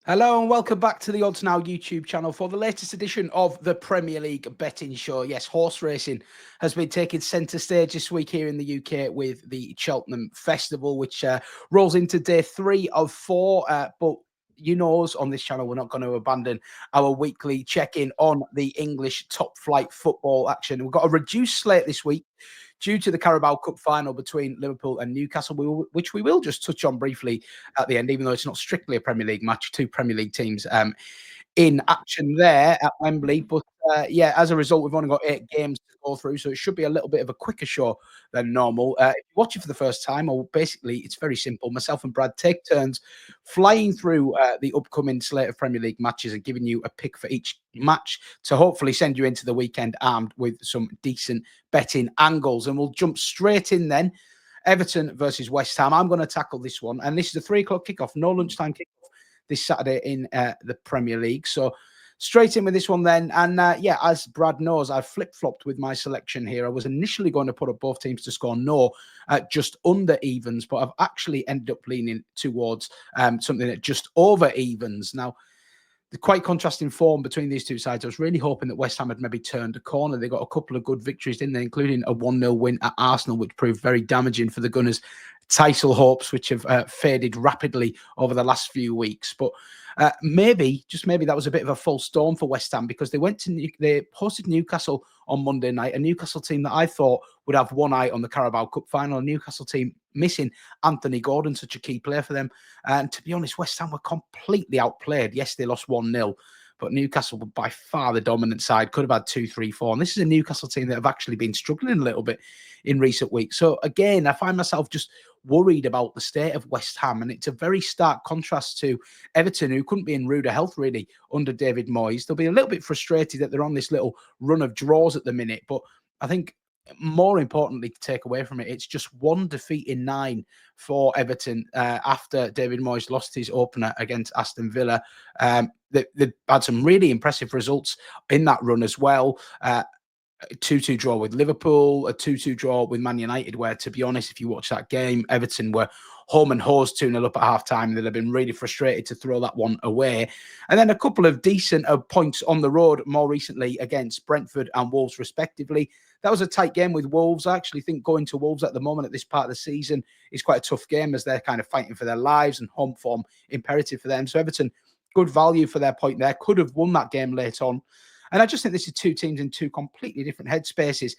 Hello and welcome back to the Odds Now YouTube channel for the latest edition of the Premier League betting show. Yes, horse racing has been taking centre stage this week here in the UK with the Cheltenham Festival, which rolls into day 3 of 4. But you know us on this channel, we're not going to abandon our weekly check-in on the English top flight football action. We've got a reduced slate this week due to the Carabao Cup final between Liverpool and Newcastle, which we will just touch on briefly at the end, even though it's not strictly a Premier League match. Two Premier League teams in action there at Wembley. But yeah, as a result, we've only got 8 games to go through, so it should be a little bit of a quicker show than normal. If you watch it for the first time, or basically, it's very simple. Myself and Brad take turns flying through the upcoming slate of Premier League matches and giving you a pick for each match to hopefully send you into the weekend armed with some decent betting angles. And we'll jump straight in then. Everton versus West Ham. I'm going to tackle this one, and this is a 3 o'clock kickoff, no lunchtime kickoff this Saturday in the Premier League. So straight in with this one then. And yeah, as Brad knows, I flip-flopped with my selection here. I was initially going to put up both teams to score no at just under evens, but I've actually ended up leaning towards something at just over evens. Now, the quite contrasting form between these two sides. I was really hoping that West Ham had maybe turned a corner. They got a couple of good victories, didn't they, including a 1-0 win at Arsenal, which proved very damaging for the Gunners' title hopes, which have faded rapidly over the last few weeks. But maybe, just maybe, that was a bit of a false storm for West Ham, because they hosted Newcastle on Monday night, a Newcastle team that I thought would have one eye on the Carabao Cup final, a Newcastle team missing Anthony Gordon, such a key player for them. And to be honest, West Ham were completely outplayed. Yes, they lost 1-0, but Newcastle were by far the dominant side, could have had 2, 3, 4. And this is a Newcastle team that have actually been struggling a little bit in recent weeks. So again, I find myself just worried about the state of West Ham. And it's a very stark contrast to Everton, who couldn't be in ruder health really under David Moyes. They'll be a little bit frustrated that they're on this little run of draws at the minute. But I think more importantly to take away from it, it's just 1 defeat in 9 for Everton after David Moyes lost his opener against Aston Villa. They've had some really impressive results in that run as well. A 2-2 draw with Liverpool, a 2-2 draw with Man United, where, to be honest, if you watch that game, Everton were home and hosed 2-0 up at half-time. They'd have been really frustrated to throw that one away. And then a couple of decent points on the road more recently against Brentford and Wolves, respectively. That was a tight game with Wolves. I actually think going to Wolves at the moment at this part of the season is quite a tough game, as they're kind of fighting for their lives, and home form imperative for them. So Everton, good value for their point there. Could have won that game late on. And I just think this is two teams in two completely different headspaces.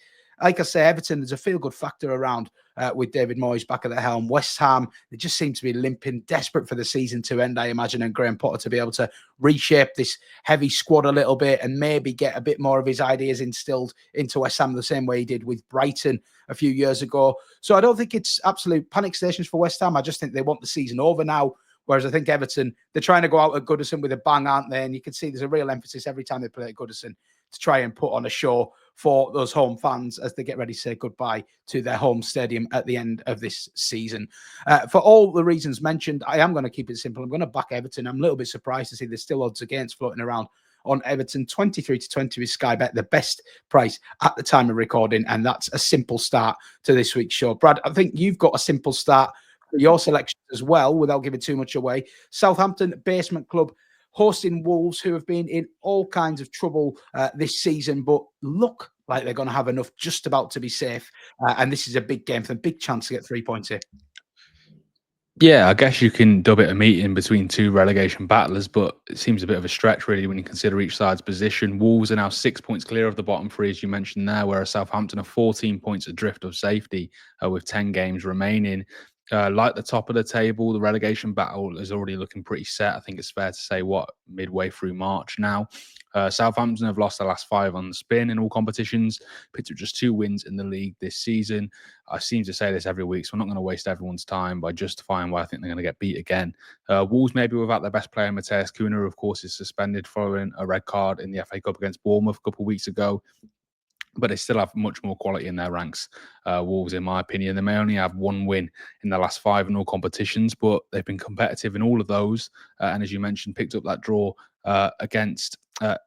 Like I say, Everton, there's a feel-good factor around with David Moyes back at the helm. West Ham, they just seem to be limping, desperate for the season to end, I imagine, and Graham Potter to be able to reshape this heavy squad a little bit and maybe get a bit more of his ideas instilled into West Ham the same way he did with Brighton a few years ago. So I don't think it's absolute panic stations for West Ham. I just think they want the season over now. Whereas I think Everton, they're trying to go out at Goodison with a bang, aren't they? And you can see there's a real emphasis every time they play at Goodison to try and put on a show for those home fans as they get ready to say goodbye to their home stadium at the end of this season. For all the reasons mentioned, I am going to keep it simple. I'm going to back Everton. I'm a little bit surprised to see there's still odds against floating around on Everton. 23-20 with Sky Bet, the best price at the time of recording. And that's a simple start to this week's show. Brad, I think you've got a simple start for your selection as well, without giving too much away. Southampton Basement Club hosting Wolves, who have been in all kinds of trouble this season, but look like they're going to have enough just about to be safe. And this is a big game for them, big chance to get 3 points here. Yeah, I guess you can dub it a meeting between two relegation battlers, but it seems a bit of a stretch, really, when you consider each side's position. Wolves are now 6 points clear of the bottom 3, as you mentioned there, whereas Southampton are 14 points adrift of safety with 10 games remaining. Like the top of the table, the relegation battle is already looking pretty set. I think it's fair to say, midway through March now. Southampton have lost their last 5 on the spin in all competitions, picked up just 2 wins in the league this season. I seem to say this every week, so I'm not going to waste everyone's time by justifying why I think they're going to get beat again. Wolves maybe without their best player, Mateus Cunha, who of course is suspended following a red card in the FA Cup against Bournemouth a couple of weeks ago. But they still have much more quality in their ranks, Wolves, in my opinion. They may only have 1 win in the last 5 in all competitions, but they've been competitive in all of those. And as you mentioned, picked up that draw against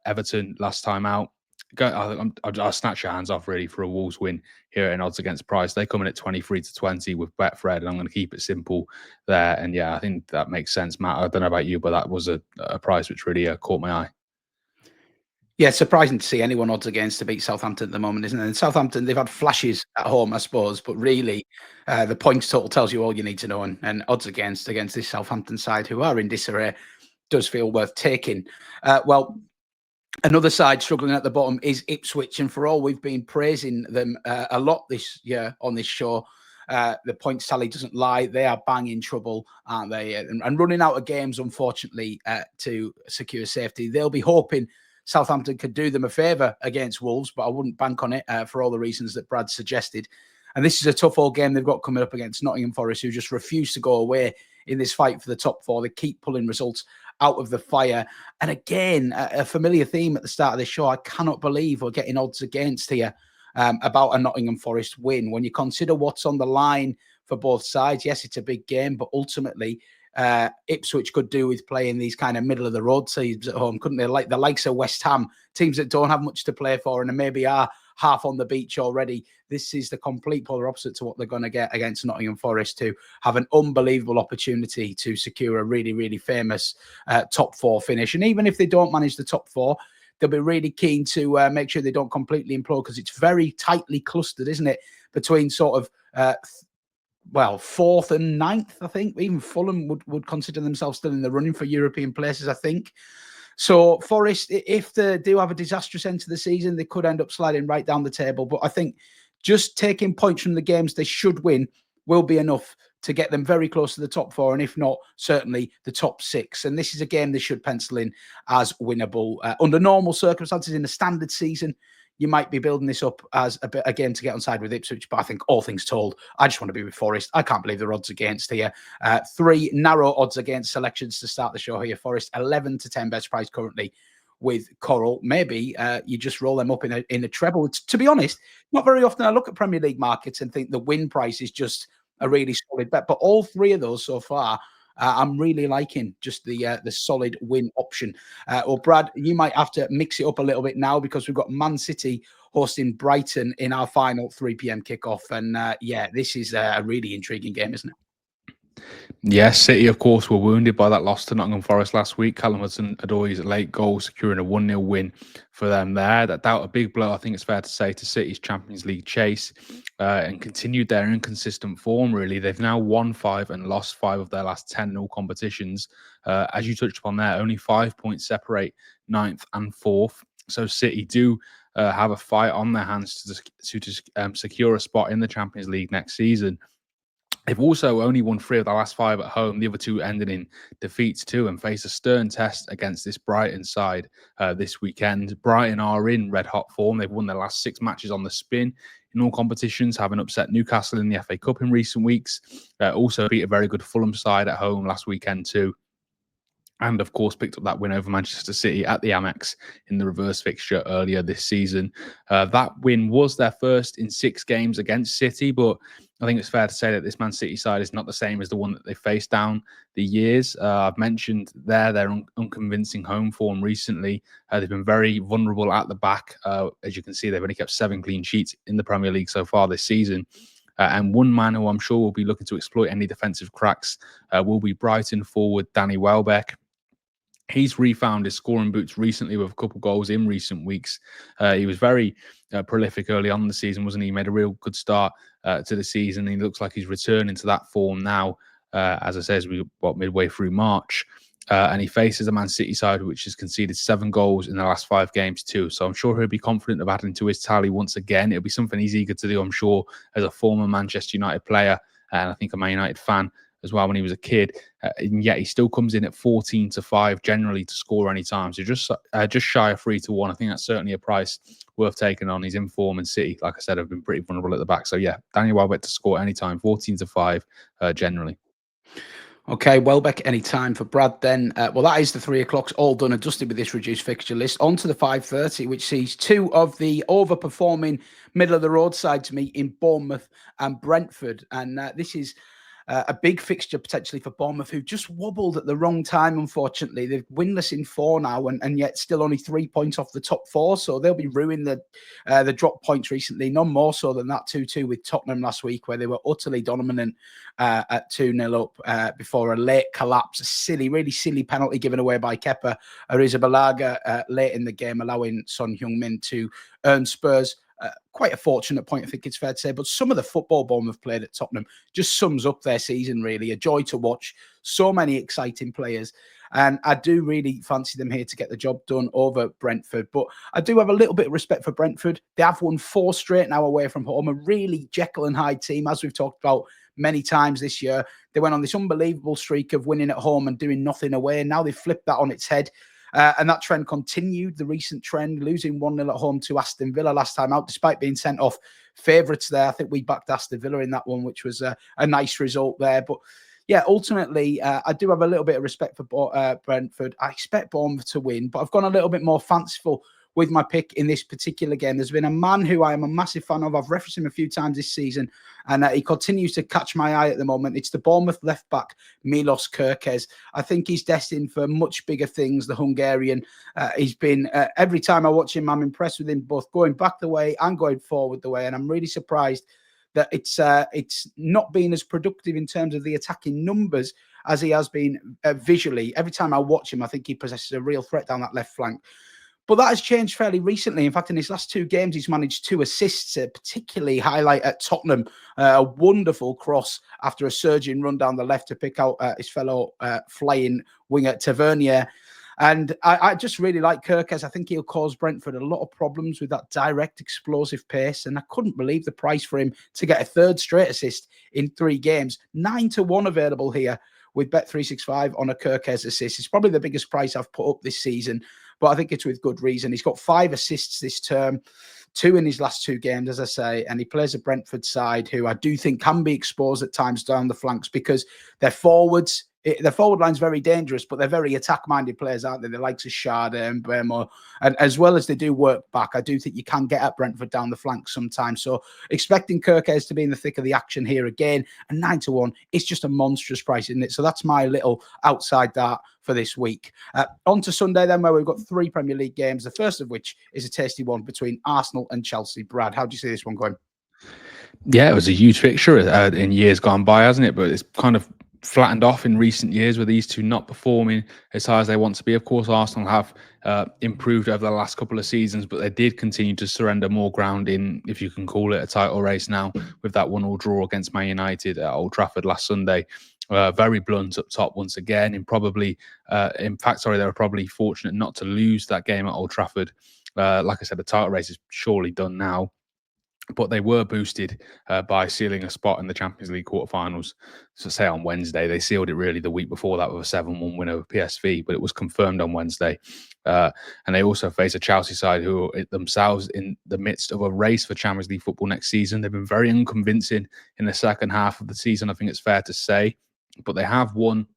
Everton last time out. I'll snatch your hands off really for a Wolves win here in odds against price. They come in at 23-20 with Betfred, and I'm going to keep it simple there. And yeah, I think that makes sense, Matt. I don't know about you, but that was a price which really caught my eye. Yeah, it's surprising to see anyone odds against to beat Southampton at the moment, isn't it? And Southampton, they've had flashes at home, I suppose, but really the points total tells you all you need to know. And odds against this Southampton side, who are in disarray, does feel worth taking. Well, another side struggling at the bottom is Ipswich. And for all we've been praising them a lot this year on this show, the points tally doesn't lie. They are bang in trouble, aren't they? And running out of games, unfortunately, to secure safety. They'll be hoping Southampton could do them a favour against Wolves, but I wouldn't bank on it for all the reasons that Brad suggested. And this is a tough old game they've got coming up against Nottingham Forest, who just refuse to go away in this fight for the top four. They keep pulling results out of the fire. And again, a familiar theme at the start of this show. I cannot believe we're getting odds against here about a Nottingham Forest win. When you consider what's on the line for both sides, yes, it's a big game, but ultimately Ipswich could do with playing these kind of middle of the road teams at home, couldn't they? Like the likes of West Ham, teams that don't have much to play for and maybe are half on the beach already. This is the complete polar opposite to what they're going to get against Nottingham Forest, to have an unbelievable opportunity to secure a really, really famous top four finish. And even if they don't manage the top four, they'll be really keen to make sure they don't completely implode, because it's very tightly clustered, isn't it, between sort of fourth and ninth, I think. Even Fulham would consider themselves still in the running for European places, I think. So Forest, if they do have a disastrous end to the season, they could end up sliding right down the table. But I think just taking points from the games they should win will be enough to get them very close to the top four, and if not, certainly the top six. And this is a game they should pencil in as winnable. Under normal circumstances in a standard season, you might be building this up as a game to get on side with Ipswich. But I think all things told, I just want to be with Forest. I can't believe the odds against here. Three narrow odds against selections to start the show here. Forest 11-10 best price currently with Coral. Maybe you just roll them up in a treble. To be honest, not very often I look at Premier League markets and think the win price is just a really solid bet. But all three of those so far, I'm really liking just the solid win option. Well, Brad, you might have to mix it up a little bit now, because we've got Man City hosting Brighton in our final 3 p.m. kickoff. And yeah, this is a really intriguing game, isn't it? Yes, City, of course, were wounded by that loss to Nottingham Forest last week. Callum Hudson-Odoi's late goal securing a 1-0 win for them there. That dealt a big blow, I think it's fair to say, to City's Champions League chase, and continued their inconsistent form, really. They've now won 5 and lost 5 of their last 10 in all competitions. As you touched upon there, only 5 points separate 9th and 4th. So City do have a fight on their hands to secure a spot in the Champions League next season. They've also only won 3 of the last 5 at home. The other 2 ended in defeats too, and face a stern test against this Brighton side this weekend. Brighton are in red-hot form. They've won their last 6 matches on the spin in all competitions, having upset Newcastle in the FA Cup in recent weeks. Also beat a very good Fulham side at home last weekend too. And, of course, picked up that win over Manchester City at the Amex in the reverse fixture earlier this season. That win was their first in 6 games against City, but I think it's fair to say that this Man City side is not the same as the one that they faced down the years. I've mentioned their unconvincing home form recently. They've been very vulnerable at the back. As you can see, they've only kept 7 clean sheets in the Premier League so far this season. And one man who I'm sure will be looking to exploit any defensive cracks will be Brighton forward Danny Welbeck. He's refound his scoring boots recently with a couple goals in recent weeks. He was very prolific early on in the season, wasn't he? He made a real good start to the season. He looks like he's returning to that form now, as I say, as we got midway through March. And he faces a Man City side which has conceded 7 goals in the last 5 games too. So I'm sure he'll be confident of adding to his tally once again. It'll be something he's eager to do, I'm sure, as a former Manchester United player and I think a Man United fan as well when he was a kid, and yet he still comes in at 14-5 generally to score any time. So just shy of 3-1. I think that's certainly a price worth taking on. He's in form, and City, like I said, have been pretty vulnerable at the back. So yeah, Daniel Welbeck to score anytime, 14-5 generally. Okay, Welbeck anytime for Brad then. Well, that is the 3 o'clocks all done and dusted with this reduced fixture list. On to the 5:30, which sees 2 of the overperforming middle of the road side to meet in Bournemouth and Brentford. And this is a big fixture potentially for Bournemouth, who just wobbled at the wrong time, unfortunately. They're winless in 4 now, and yet still only 3 points off the top 4, so they'll be ruining the drop points recently, none more so than that 2-2 with Tottenham last week, where they were utterly dominant at 2-0 up before a late collapse, a really silly penalty given away by Kepa Arrizabalaga late in the game, allowing Son Heung-min to earn Spurs quite a fortunate point, I think it's fair to say. But some of the football Bournemouth played at Tottenham just sums up their season, really. A joy to watch. So many exciting players. And I do really fancy them here to get the job done over Brentford. But I do have a little bit of respect for Brentford. They have won 4 straight now away from home. A really Jekyll and Hyde team, as we've talked about many times this year. They went on this unbelievable streak of winning at home and doing nothing away. And now they've flipped that on its head. And that trend continued, the recent trend, losing 1-0 at home to Aston Villa last time out, despite being sent off favourites there. I think we backed Aston Villa in that one, which was a nice result there. But yeah, ultimately, I do have a little bit of respect for Brentford. I expect Bournemouth to win, but I've gone a little bit more fanciful with my pick in this particular game. There's been a man who I am a massive fan of. I've referenced him a few times this season, and he continues to catch my eye at the moment. It's the Bournemouth left-back, Milos Kerkez. I think he's destined for much bigger things, the Hungarian. He's been, every time I watch him, I'm impressed with him, both going back the way and going forward the way, and I'm really surprised that it's not been as productive in terms of the attacking numbers as he has been visually. Every time I watch him, I think he possesses a real threat down that left flank. But that has changed fairly recently. In fact, in his last 2 games, he's managed 2 assists, particularly highlight at Tottenham. A wonderful cross after a surging run down the left to pick out his fellow flying winger, Tavernier. And I just really like Kerkez. I think he'll cause Brentford a lot of problems with that direct, explosive pace. And I couldn't believe the price for him to get a 3rd straight assist in 3 games. 9-1 available here with Bet365 on a Kerkez assist. It's probably the biggest price I've put up this season, but I think it's with good reason. He's got 5 assists this term, 2 in his last 2 games, as I say, and he plays a Brentford side who I do think can be exposed at times down the flanks because their forwards, their forward line's very dangerous, but they're very attack-minded players, aren't they? The likes of Schade and Bremer, and as well as they do work back, I do think you can get at Brentford down the flanks sometimes. So expecting Kerkez to be in the thick of the action here again, and 9-1, it's just a monstrous price, isn't it? So that's my little outside dart for this week. On to Sunday then, where we've got 3 Premier League games, the first of which is a tasty one between Arsenal and Chelsea. Brad, how do you see this one going? Yeah, it was a huge fixture in years gone by, hasn't it? But it's kind of flattened off in recent years with these two not performing as high as they want to be. Of course, Arsenal have improved over the last couple of seasons, but they did continue to surrender more ground in, if you can call it a title race now, with that 1-1 draw against Man United at Old Trafford last Sunday. Very blunt up top once again, and probably, they were probably fortunate not to lose that game at Old Trafford. Like I said, the title race is surely done now. But they were boosted by sealing a spot in the Champions League quarterfinals. So, say on Wednesday, they sealed it really the week before that with a 7-1 win over PSV, but it was confirmed on Wednesday. And they also face a Chelsea side who are themselves in the midst of a race for Champions League football next season. They've been very unconvincing in the second half of the season, I think it's fair to say. But they have won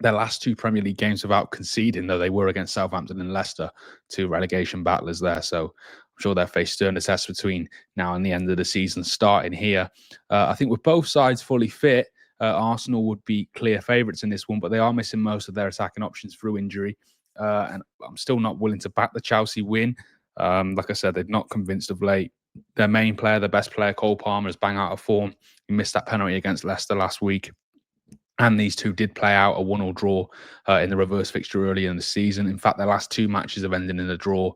their last 2 Premier League games without conceding, though they were against Southampton and Leicester, 2 relegation battlers there. So I'm sure they'll face sterner tests between now and the end of the season starting here. I think with both sides fully fit, Arsenal would be clear favourites in this one, but they are missing most of their attacking options through injury. And I'm still not willing to back the Chelsea win. Like I said, they've not convinced of late. Their main player, their best player, Cole Palmer, is bang out of form. He missed that penalty against Leicester last week. And these two did play out a 1-1 draw in the reverse fixture earlier in the season. In fact, their last 2 matches have ended in a draw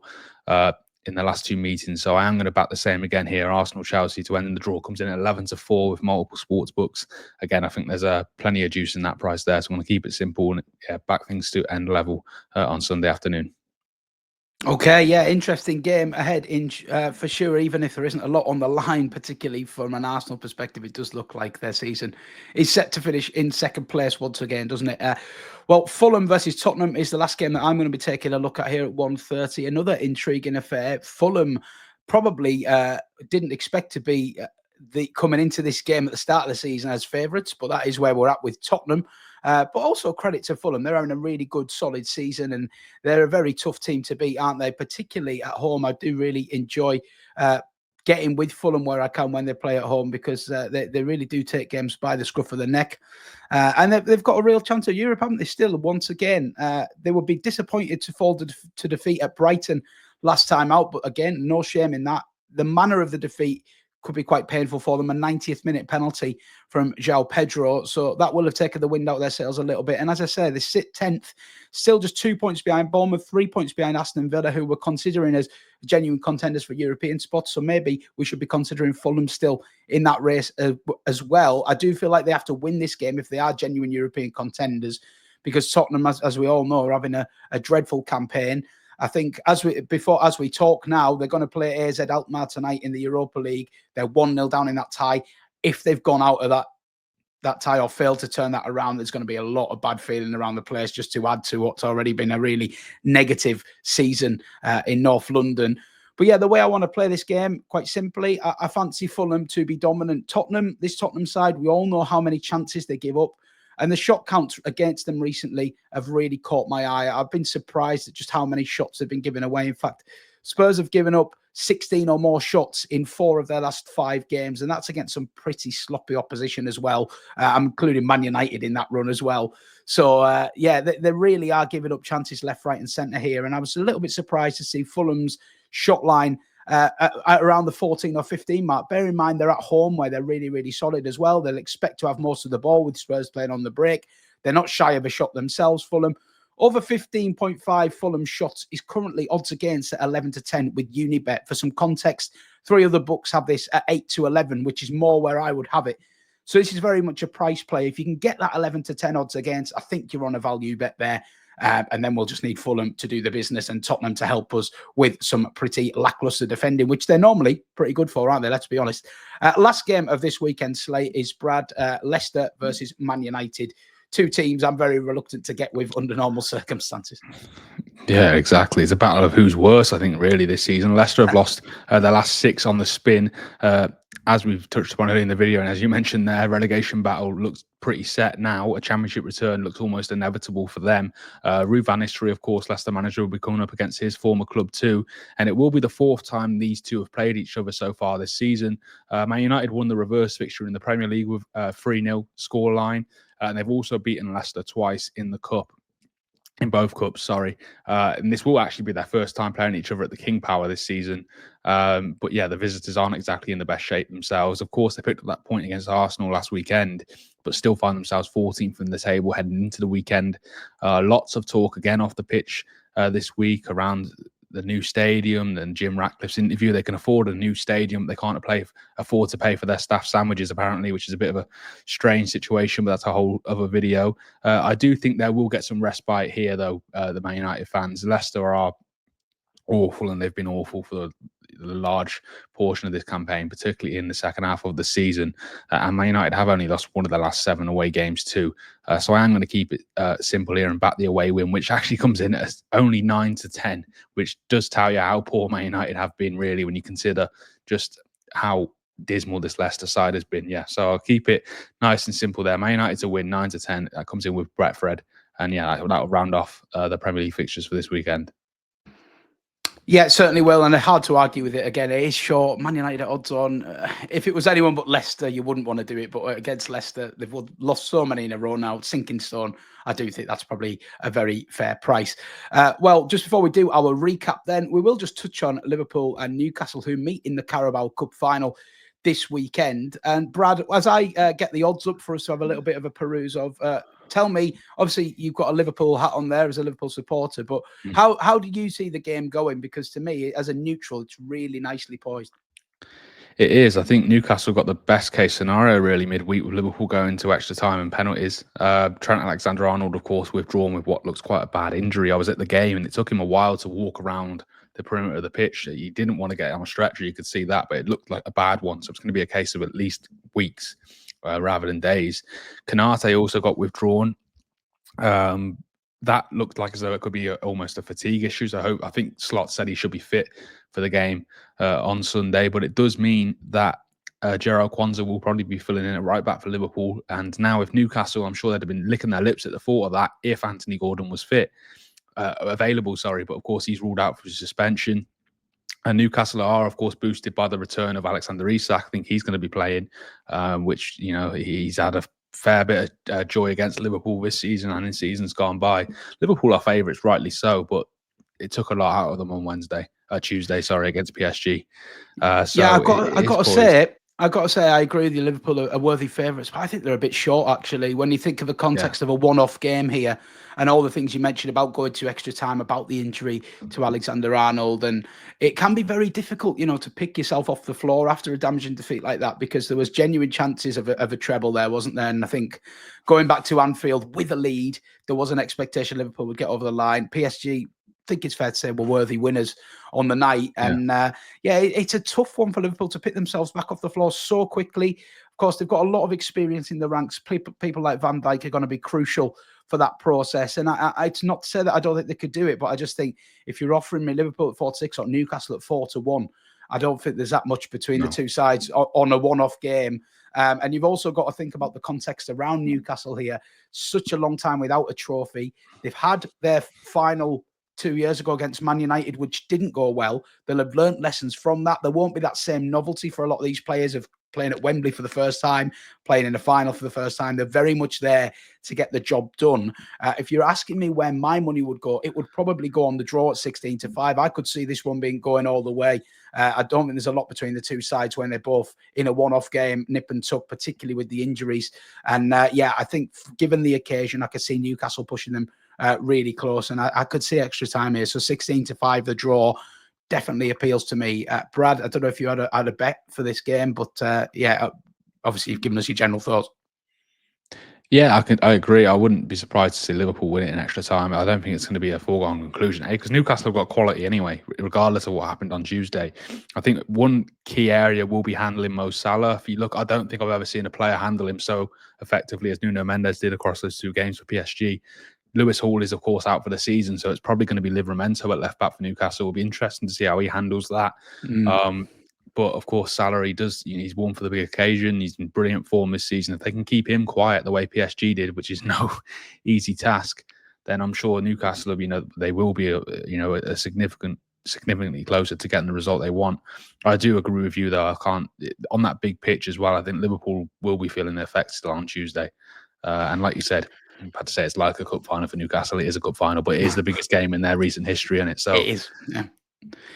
in the last 2 meetings. So I am going to back the same again here. Arsenal-Chelsea to end in the draw comes in at 11-4 with multiple sports books. Again, I think there's plenty of juice in that price there. So I'm going to keep it simple and back things to end level on Sunday afternoon. Okay, yeah, interesting game ahead for sure, even if there isn't a lot on the line, particularly from an Arsenal perspective. It does look like their season is set to finish in second place once again, doesn't it? Well, Fulham versus Tottenham is the last game that I'm going to be taking a look at here at 1:30. Another intriguing affair. Fulham probably didn't expect to be coming into this game at the start of the season as favourites, but that is where we're at with Tottenham. But also credit to Fulham. They're having a really good, solid season, and they're a very tough team to beat, aren't they? Particularly at home. I do really enjoy getting with Fulham where I can when they play at home, because they really do take games by the scruff of the neck. And they've got a real chance of Europe, haven't they? Still, once again, they would be disappointed to fall to defeat at Brighton last time out. But again, no shame in that. The manner of the defeat could be quite painful for them. A 90th minute penalty from João Pedro. So that will have taken the wind out of their sails a little bit. And as I say, they sit 10th, still just 2 points behind Bournemouth, 3 points behind Aston Villa, who were considering as genuine contenders for European spots. So maybe we should be considering Fulham still in that race as well. I do feel like they have to win this game if they are genuine European contenders, because Tottenham, as we all know, are having a dreadful campaign. I think as we talk now, they're going to play AZ Alkmaar tonight in the Europa League. They're 1-0 down in that tie. If they've gone out of that tie or failed to turn that around, there's going to be a lot of bad feeling around the place, just to add to what's already been a really negative season in North London. But yeah, the way I want to play this game, quite simply, I fancy Fulham to be dominant. This Tottenham side, we all know how many chances they give up. And the shot counts against them recently have really caught my eye. I've been surprised at just how many shots they've been giving away. In fact, Spurs have given up 16 or more shots in 4 of their last 5 games, and that's against some pretty sloppy opposition as well. I'm including Man United in that run as well. So, they really are giving up chances left, right and centre here. And I was a little bit surprised to see Fulham's shot line at around the 14 or 15 mark. Bear in mind, they're at home where they're really, really solid as well. They'll expect to have most of the ball with Spurs playing on the break. They're not shy of a shot themselves, Fulham. Over 15.5 Fulham shots is currently odds against at 11-10 with Unibet. For some context, 3 other books have this at 8-11, which is more where I would have it. So this is very much a price play. If you can get that 11-10 odds against, I think you're on a value bet there. And then we'll just need Fulham to do the business and Tottenham to help us with some pretty lackluster defending, which they're normally pretty good for, aren't they? Let's be honest. Last game of this weekend slate is Leicester versus Man United. 2 teams I'm very reluctant to get with under normal circumstances. Yeah, exactly. It's a battle of who's worse, I think, really, this season. Leicester have lost their last 6 on the spin. As we've touched upon earlier in the video, and as you mentioned, their relegation battle looks pretty set now. A championship return looks almost inevitable for them. Ruud van Nistelrooy, of course, Leicester manager, will be coming up against his former club too. And it will be the 4th time these two have played each other so far this season. Man United won the reverse fixture in the Premier League with 3-0 scoreline. And they've also beaten Leicester twice in the cup. In both cups, sorry. And this will actually be their first time playing each other at the King Power this season. But yeah, the visitors aren't exactly in the best shape themselves. Of course, they picked up that point against Arsenal last weekend, but still find themselves 14th in the table heading into the weekend. Lots of talk again off the pitch this week around the new stadium. And Jim Ratcliffe's interview, they can afford a new stadium. They can't afford to pay for their staff sandwiches, apparently, which is a bit of a strange situation, but that's a whole other video. I do think they will get some respite here, though, the Man United fans. Leicester are awful, and they've been awful for the large portion of this campaign, particularly in the second half of the season. And Man United have only lost 1 of their last 7 away games too. So I am going to keep it simple here and back the away win, which actually comes in at only 9-10, which does tell you how poor Man United have been, really, when you consider just how dismal this Leicester side has been. Yeah, so I'll keep it nice and simple there. Man United to win 9-10. That comes in with Brentford. And yeah, that'll round off the Premier League fixtures for this weekend. Yeah, it certainly will, and hard to argue with it. Again, it is short. Man United at odds on. If it was anyone but Leicester, you wouldn't want to do it. But against Leicester, they've lost so many in a row now. Sinking stone. I do think that's probably a very fair price. Well, just before we do our recap, then we will just touch on Liverpool and Newcastle, who meet in the Carabao Cup final this weekend. And Brad, as I get the odds up for us to have a little bit of a peruse of. Tell me, obviously, you've got a Liverpool hat on there as a Liverpool supporter, but how do you see the game going? Because to me, as a neutral, it's really nicely poised. It is. I think Newcastle got the best case scenario really midweek with Liverpool going to extra time and penalties. Trent Alexander-Arnold, of course, withdrawn with what looks quite a bad injury. I was at the game and it took him a while to walk around the perimeter of the pitch. He didn't want to get on a stretcher. You could see that, but it looked like a bad one. So it's going to be a case of at least weeks rather than days. Konate also got withdrawn. That looked like as though it could be almost a fatigue issue. So I think Slot said he should be fit for the game on Sunday, but it does mean that Gerald Kwanzaa will probably be filling in at right back for Liverpool. And now if Newcastle, I'm sure they'd have been licking their lips at the thought of that if Anthony Gordon was available, but of course he's ruled out for suspension. And Newcastle are, of course, boosted by the return of Alexander Isak. I think he's going to be playing, which, he's had a fair bit of joy against Liverpool this season and in seasons gone by. Liverpool are favourites, rightly so, but it took a lot out of them on Tuesday, against PSG. Yeah, So I've it's got to poised. say, I agree with you. Liverpool are worthy favourites, but I think they're a bit short actually. When you think of the Yeah, context of a one-off game here, and all the things you mentioned about going to extra time, about the injury to Alexander Arnold, and it can be very difficult, to pick yourself off the floor after a damaging defeat like that, because there was genuine chances of a treble there, wasn't there? And I think going back to Anfield with a lead, there was an expectation Liverpool would get over the line. PSG, think it's fair to say, were worthy winners on the night. yeah. And it's a tough one for Liverpool to pick themselves back off the floor so quickly. Of course, they've got a lot of experience in the ranks. People like Van Dijk are going to be crucial for that process. And it's not to say that I don't think they could do it, but I just think if you're offering me Liverpool at 4-6 or Newcastle at 4-1, I don't think there's that much between the two sides on a one-off game. And you've also got to think about the context around Newcastle here. Such a long time without a trophy. They've had their final 2 years ago against Man United, which didn't go well. They'll have learnt lessons from that. There won't be that same novelty for a lot of these players of playing at Wembley for the first time, playing in a final for the first time. They're very much there to get the job done. If you're asking me where my money would go, it would probably go on the draw at 16-5. I could see this one being going all the way. I don't think there's a lot between the two sides when they're both in a one-off game, nip and tuck, particularly with the injuries. And I think given the occasion, I could see Newcastle pushing them really close, and I could see extra time here. So 16-5, the draw definitely appeals to me. Brad, I don't know if you had a bet for this game, but obviously you've given us your general thoughts. Yeah, I agree. I wouldn't be surprised to see Liverpool win it in extra time. I don't think it's going to be a foregone conclusion, because Newcastle have got quality anyway, regardless of what happened on Tuesday. I think one key area will be handling Mo Salah. If you look, I don't think I've ever seen a player handle him so effectively as Nuno Mendes did across those two games for PSG. Lewis Hall is, of course, out for the season, so it's probably going to be Livramento at left back for Newcastle. It'll be interesting to see how he handles that. But of course, Salah, he's won for the big occasion. He's in brilliant form this season. If they can keep him quiet the way PSG did, which is no easy task, then I'm sure Newcastle, they will be, a significantly closer to getting the result they want. I do agree with you, though. On that big pitch as well, I think Liverpool will be feeling the effects still on Tuesday. And like you said, I'm about to say it's like a cup final for Newcastle. It is a cup final, but it is the biggest game in their recent history, and so it is.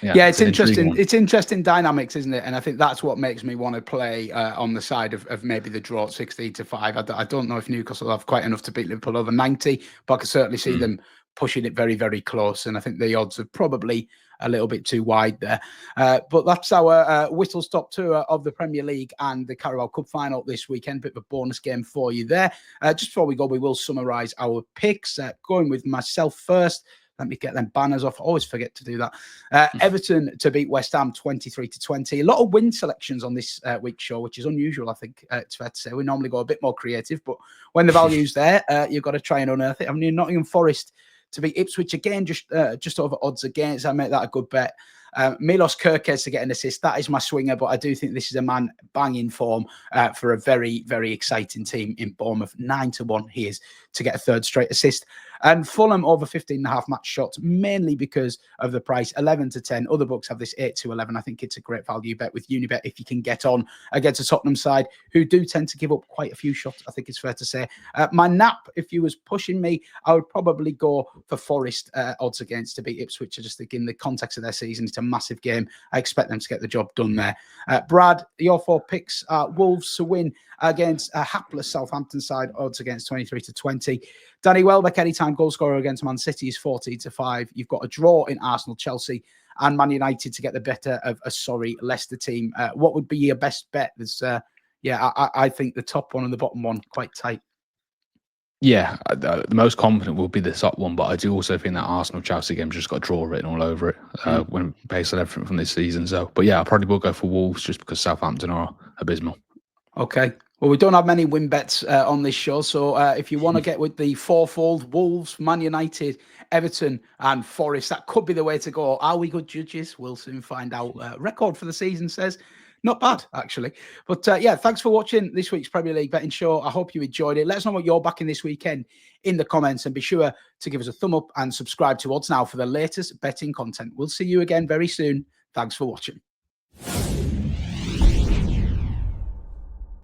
Yeah, it's interesting. It's interesting dynamics, isn't it? And I think that's what makes me want to play on the side of maybe the draw at 16-5. I don't know if Newcastle have quite enough to beat Liverpool over 90, but I can certainly see them pushing it very, very close. And I think the odds are probably a little bit too wide there. But that's our whistle-stop tour of the Premier League and the Carabao Cup final this weekend. Bit of a bonus game for you there. Just before we go, we will summarise our picks. Going with myself first. Let me get them banners off. I always forget to do that. Everton to beat West Ham 23-20. A lot of win selections on this week's show, which is unusual, I think it's fair to say. We normally go a bit more creative, but when the value's there, you've got to try and unearth it. I mean, Nottingham Forest to beat Ipswich again, just over odds against. I make that a good bet. Milos Kerkez to get an assist. That is my swinger, but I do think this is a man banging form for a very, very exciting team in Bournemouth. 9-1 he is to get a third straight assist. And Fulham over 15.5 match shots, mainly because of the price, 11-10. Other books have this 8-11. I think it's a great value bet with Unibet if you can get on against a Tottenham side who do tend to give up quite a few shots, I think it's fair to say. My nap, if you was pushing me, I would probably go for Forest odds against to beat Ipswich. I just think in the context of their season, it's a massive game. I expect them to get the job done there. Brad, your 4 picks are Wolves to win against a hapless Southampton side, odds against 23-20. Danny Welbeck, anytime goal scorer against Man City is 40-5. You've got a draw in Arsenal, Chelsea, and Man United to get the better of a sorry Leicester team. What would be your best bet? There's, I think the top one and the bottom one quite tight. Yeah, the most confident will be the top one, but I do also think that Arsenal-Chelsea game's just got a draw written all over it when based on everything from this season. So, but yeah, I probably will go for Wolves just because Southampton are abysmal. Okay. Well, we don't have many win bets on this show. So if you want to get with the fourfold, Wolves, Man United, Everton and Forest, that could be the way to go. Are we good judges? We'll soon find out. Record for the season says not bad, actually. But thanks for watching this week's Premier League betting show. I hope you enjoyed it. Let us know what you're backing this weekend in the comments, and be sure to give us a thumb up and subscribe to Odds Now for the latest betting content. We'll see you again very soon. Thanks for watching.